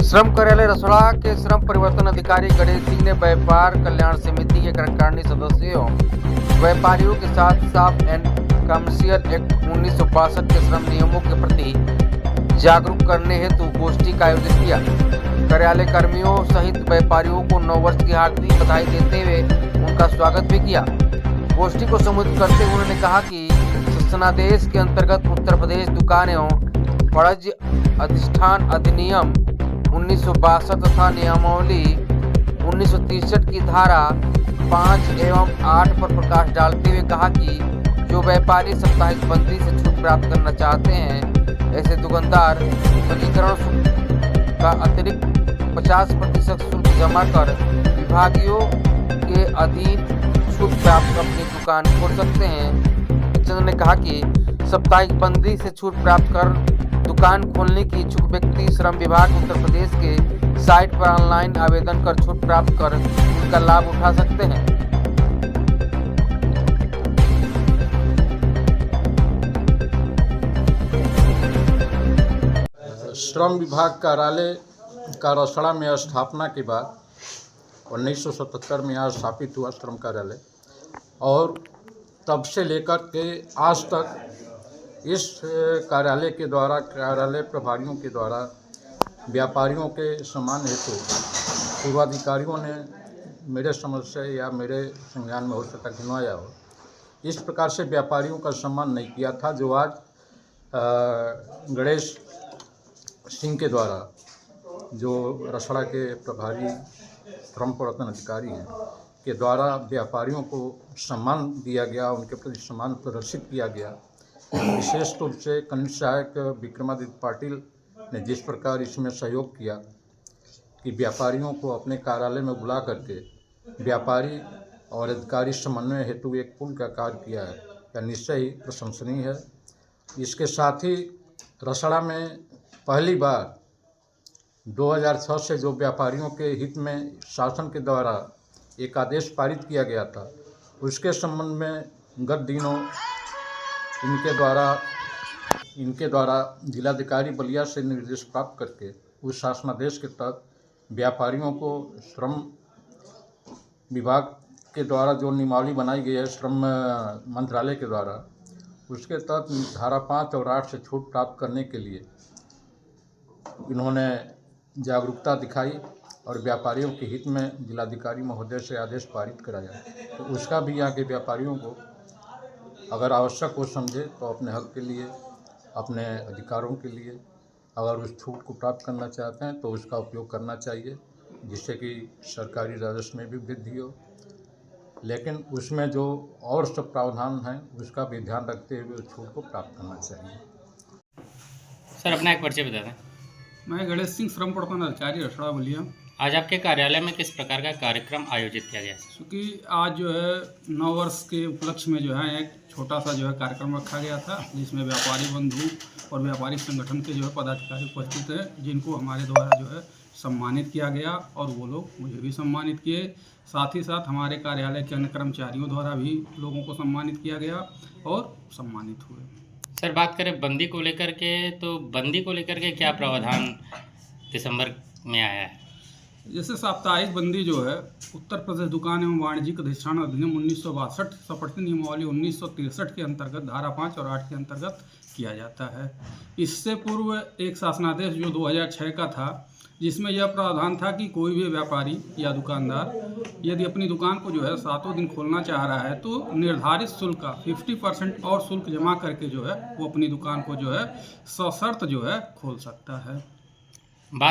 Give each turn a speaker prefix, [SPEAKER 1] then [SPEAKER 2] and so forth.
[SPEAKER 1] श्रम कार्यालय रसोड़ा के श्रम परिवर्तन अधिकारी गणेश सिंह ने व्यापार कल्याण समिति के कार्यकारिणी सदस्यों व्यापारियों के साथ साफ एंड कमर्शियल एक्ट 1962 के श्रम नियमों के प्रति जागरूक करने हेतु गोष्ठी का आयोजन किया। कार्यालय कर्मियों सहित व्यापारियों को नव वर्ष की हार्दिक बधाई देते हुए उनका स्वागत भी किया। गोष्ठी को संबोधित करते हुए उन्होंने कहा कि शासनादेश के अंतर्गत उत्तर प्रदेश दुकान एवं वाणिज्य अधिष्ठान अधिनियम 1962 तथा नियमावली 1963 की धारा 5 एवं 8 पर प्रकाश डालते हुए कहा कि जो व्यापारी साप्ताहिक बंदी से छूट प्राप्त करना चाहते हैं, ऐसे दुकानदार पंजीकरण शुल्क का अतिरिक्त 50% शुल्क जमा कर विभागीय के अधीन छूट प्राप्त अपनी दुकान खोल सकते हैं। उन्होंने कहा कि साप्ताहिक बंदी से छूट प्राप्त कर दुकान खोलने की इच्छुक व्यक्ति श्रम विभाग उत्तर प्रदेश के साइट पर ऑनलाइन आवेदन कर छूट प्राप्त कर उनका लाभ उठा सकते हैं।
[SPEAKER 2] श्रम विभाग कार्यालय का रसोड़ा में स्थापना के बाद 1977 में यहाँ स्थापित हुआ श्रम कार्यालय और तब से लेकर के आज तक इस कार्यालय के द्वारा कार्यालय प्रभारियों के द्वारा व्यापारियों के सम्मान हेतु पूर्वाधिकारियों ने मेरे समझ से या मेरे संज्ञान में हो सकता गिनवाया हो, इस प्रकार से व्यापारियों का सम्मान नहीं किया था। जो आज गणेश सिंह के द्वारा जो रसोड़ा के प्रभारी श्रम परिवर्तन अधिकारी हैं के द्वारा व्यापारियों को सम्मान दिया गया, उनके प्रति सम्मान प्रदर्शित किया गया। विशेष रूप से कनिष्ठ सहायक विक्रमादित्य पाटिल ने जिस प्रकार इसमें सहयोग किया कि व्यापारियों को अपने कार्यालय में बुला करके व्यापारी और अधिकारी समन्वय हेतु एक पुल का कार्य किया है, यह निश्चय ही प्रशंसनीय है। इसके साथ ही रसोड़ा में पहली बार 2006 से जो व्यापारियों के हित में शासन के द्वारा एक आदेश पारित किया गया था, उसके संबंध में गत दिनों इनके द्वारा जिलाधिकारी बलिया से निर्देश प्राप्त करके उस शासनादेश के तहत व्यापारियों को श्रम विभाग के द्वारा जो नियमावली बनाई गई है श्रम मंत्रालय के द्वारा, उसके तहत धारा 5 और 8 से छूट प्राप्त करने के लिए इन्होंने जागरूकता दिखाई और व्यापारियों के हित में जिलाधिकारी महोदय से आदेश पारित कराया। तो उसका भी यहाँ के व्यापारियों को अगर आवश्यक हो समझे तो अपने हक के लिए, अपने अधिकारों के लिए अगर उस छूट को प्राप्त करना चाहते हैं तो उसका उपयोग करना चाहिए, जिससे कि सरकारी राजस्व में भी वृद्धि हो। लेकिन उसमें जो और सब प्रावधान हैं उसका भी ध्यान रखते हुए उस छूट को प्राप्त करना चाहिए।
[SPEAKER 3] सर, अपना एक परिचय बता दें।
[SPEAKER 4] मैं गणेश सिंह श्रम परिवर्तन अधिकारी रसोड़ा बलिया।
[SPEAKER 3] आज आपके कार्यालय में किस प्रकार का कार्यक्रम आयोजित किया गया?
[SPEAKER 4] क्योंकि आज जो है नव वर्ष के उपलक्ष्य में जो है एक छोटा सा जो है कार्यक्रम रखा गया था, जिसमें व्यापारी बंधु और व्यापारी संगठन के जो है पदाधिकारी उपस्थित हैं, जिनको हमारे द्वारा जो है सम्मानित किया गया और वो लोग मुझे भी सम्मानित किए। साथ ही साथ हमारे कार्यालय के अन्य कर्मचारियों द्वारा भी लोगों को सम्मानित किया गया और सम्मानित हुए।
[SPEAKER 3] सर, बात करें बंदी को लेकर के, तो बंदी को लेकर के क्या प्रावधान दिसंबर में आया है?
[SPEAKER 4] जैसे साप्ताहिक बंदी जो है उत्तर प्रदेश दुकान एवं वाणिज्यिक अधिष्ठान अधिनियम 1962 संपत्ति नियमावली 1963 के अंतर्गत धारा 5 और 8 के अंतर्गत किया जाता है। इससे पूर्व एक शासनादेश जो 2006 का था, जिसमें यह प्रावधान था कि कोई भी व्यापारी या दुकानदार यदि अपनी दुकान को जो है 7 दिन खोलना चाह रहा है तो निर्धारित शुल्क का 50% और शुल्क जमा करके जो है वो अपनी दुकान को जो है सशर्त जो है खोल सकता है।
[SPEAKER 3] बात